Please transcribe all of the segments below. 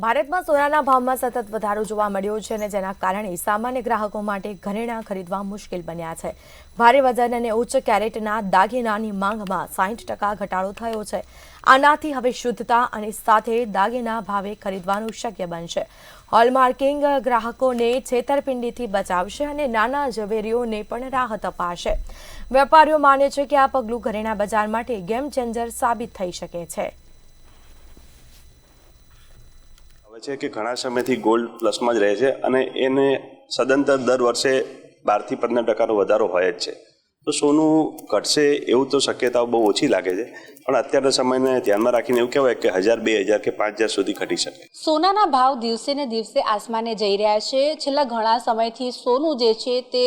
ભારતમાં સોનાના ભાવમાં સતત વધારો જોવા મળ્યો છે અને જેના કારણે સામાન્ય ગ્રાહકો માટે ઘરેણાં ખરીદવા મુશ્કેલ બન્યા છે। ભારે વજન અને ઉચ્ચ કેરેટના દાગીનાની માંગમાં 60% ઘટાડો થયો છે। આનાથી હવે શુદ્ધતા અને સાથે દાગીના ભાવે ખરીદવાનું શક્ય બનશે। હોલમાર્કિંગ ગ્રાહકોને છેતરપિંડીથી બચાવશે અને નાના ઝવેરીઓને પણ રાહત અપાશે। વેપારીઓ માને છે કે આ પગલું ઘરેણાં બજાર માટે ગેમ ચેન્જર સાબિત થઈ શકે છે। છે કે ઘણા સમયથી ગોલ્ડ પ્લસમાં જ રહે છે અને એને સદંતર દર વર્ષે 12 થી 15% વધારો હોય જ છે। તો સોનું ઘટશે એવું તો શક્યતાઓ બહુ ઓછી લાગે છે, પણ અત્યારના સમયને ધ્યાનમાં રાખીને એવું કહેવાય કે 1000, 2000 કે 5000 સુધી ઘટી શકે। સોનાના ભાવ દિવસે ને દિવસે આસમાને જઈ રહ્યા છે। છેલ્લા ઘણા સમયથી સોનું જે છે તે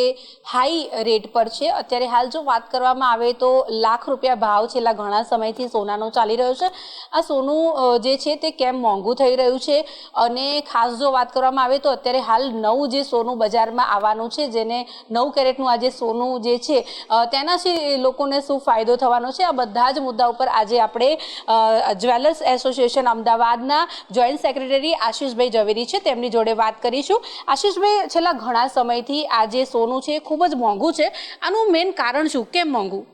હાઈ રેટ પર છે। અત્યારે હાલ જો વાત કરવામાં આવે તો લાખ રૂપિયા ભાવ છેલ્લા ઘણા સમયથી સોનાનો ચાલી રહ્યો છે। આ સોનું જે છે તે કેમ મોંઘું થઈ રહ્યું છે અને ખાસ જો વાત કરવામાં આવે તો અત્યારે હાલ નવું જે સોનું બજારમાં આવવાનું છે, જેને 9 કેરેટનું આજે સોનું જે છે તેનાથી લોકોને શું ફાયદો થવાનો છે, આ બધા જ મુદ્દા ઉપર આજે આપણે જ્વેલર્સ એસોસિએશન અમદાવાદના જોઈન્ટ સેક્રેટરી આશિષભાઈ ઝવેરી છે તેમની જોડે વાત કરીશું। આશિષભાઈ, છેલ્લા ઘણા સમયથી આ જે સોનું છે ખૂબ જ મોંઘું છે, આનું મેઇન કારણ શું, કેમ મોંઘું?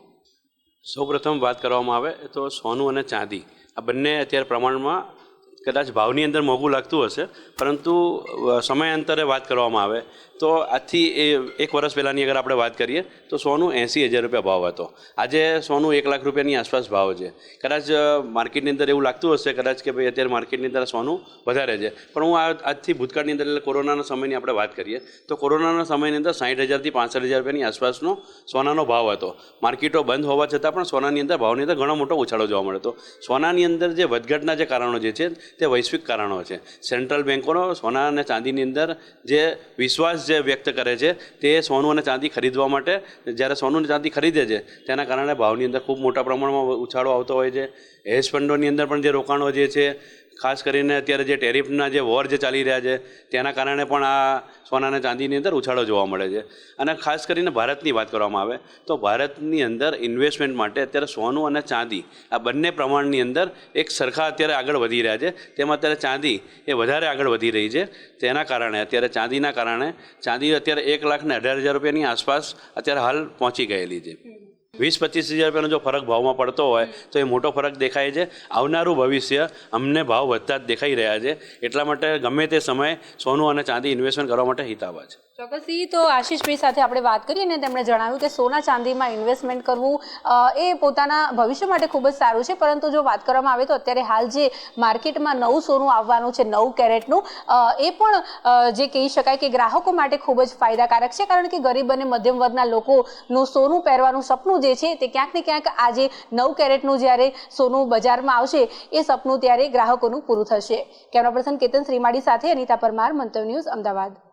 સૌપ્રથમ વાત કરવામાં આવે તો સોનું અને ચાંદી આ બંને અત્યારે પ્રમાણમાં કદાચ ભાવની અંદર મોંઘું લાગતું હશે, પરંતુ સમયાંતરે વાત કરવામાં આવે તો આજથી 1 વર્ષ પહેલાંની અગર આપણે વાત કરીએ તો સોનું 80,000 રૂપિયા ભાવ હતો। આજે સોનું 1 લાખ રૂપિયાની આસપાસ ભાવ છે। કદાચ માર્કેટની અંદર એવું લાગતું હશે કદાચ કે ભાઈ અત્યારે માર્કેટની અંદર સોનું વધારે છે, પણ હું આજથી ભૂતકાળની અંદર એટલે કોરોનાના સમયની આપણે વાત કરીએ તો કોરોનાના સમયની અંદર 60,000 થી 65,000 રૂપિયાની આસપાસનો સોનાનો ભાવ હતો। માર્કેટો બંધ હોવા છતાં પણ સોનાની અંદર ભાવની અંદર ઘણો મોટો ઉછાળો જોવા મળ્યો હતો। સોનાની અંદર જે વધઘટના જે કારણો જે છે તે વૈશ્વિક કારણો છે। સેન્ટ્રલ બેન્કોનો સોના અને ચાંદીની અંદર જે વિશ્વાસ જે વ્યક્ત કરે છે તે સોનું અને ચાંદી ખરીદવા માટે જ્યારે સોનું અને ચાંદી ખરીદે છે તેના કારણે ભાવની અંદર ખૂબ મોટા પ્રમાણમાં ઉછાળો આવતો હોય છે। હેજ ફંડોની અંદર પણ જે રોકાણો જે છે, ખાસ કરીને અત્યારે જે ટેરિફના જે વોર જે ચાલી રહ્યા છે તેના કારણે પણ આ સોના અને ચાંદીની અંદર ઉછાળો જોવા મળે છે। અને ખાસ કરીને ભારતની વાત કરવામાં આવે તો ભારતની અંદર ઇન્વેસ્ટમેન્ટ માટે અત્યારે સોનું અને ચાંદી આ બંને પ્રમાણની અંદર એક સરખા અત્યારે આગળ વધી રહ્યા છે। તેમાં અત્યારે ચાંદી એ વધારે આગળ વધી રહી છે। તેના કારણે અત્યારે ચાંદીના કારણે ચાંદી અત્યારે 1,18,000 રૂપિયાની આસપાસ અત્યારે હાલ પહોંચી ગયેલી છે। 20-25,000 રૂપિયાનો જો ફરક ભાવમાં પડતો હોય તો એ મોટો ફરક દેખાય છે। આવનારું ભવિષ્ય અમને ભાવ વધતા જ દેખાઈ રહ્યા છે, એટલા માટે ગમે તે સમયે સોનું અને ચાંદી ઇન્વેસ્ટમેન્ટ કરવા માટે હિતાવહ છે। ચોક્કસથી તો આશિષભાઈ સાથે આપણે વાત કરી અને તેમણે જણાવ્યું કે સોના ચાંદીમાં ઇન્વેસ્ટમેન્ટ કરવું એ પોતાના ભવિષ્ય માટે ખૂબ જ સારું છે, પરંતુ જો વાત કરવામાં આવે તો અત્યારે હાલ જે માર્કેટમાં નવું સોનું આવવાનું છે 9 કેરેટનું, એ પણ જે કહી શકાય કે ગ્રાહકો માટે ખૂબ જ ફાયદાકારક છે, કારણ કે ગરીબ અને મધ્યમ વર્ગના લોકોનું સોનું પહેરવાનું સપનું જે છે તે ક્યાંક ને ક્યાંક આજે 9 કેરેટનું જ્યારે સોનું બજારમાં આવશે એ સપનું ત્યારે ગ્રાહકોનું પૂરું થશે। કેમેરા પર્સન કેતન શ્રીમાળી સાથે અનિતા પરમાર, મંતવ્ય ન્યૂઝ, અમદાવાદ।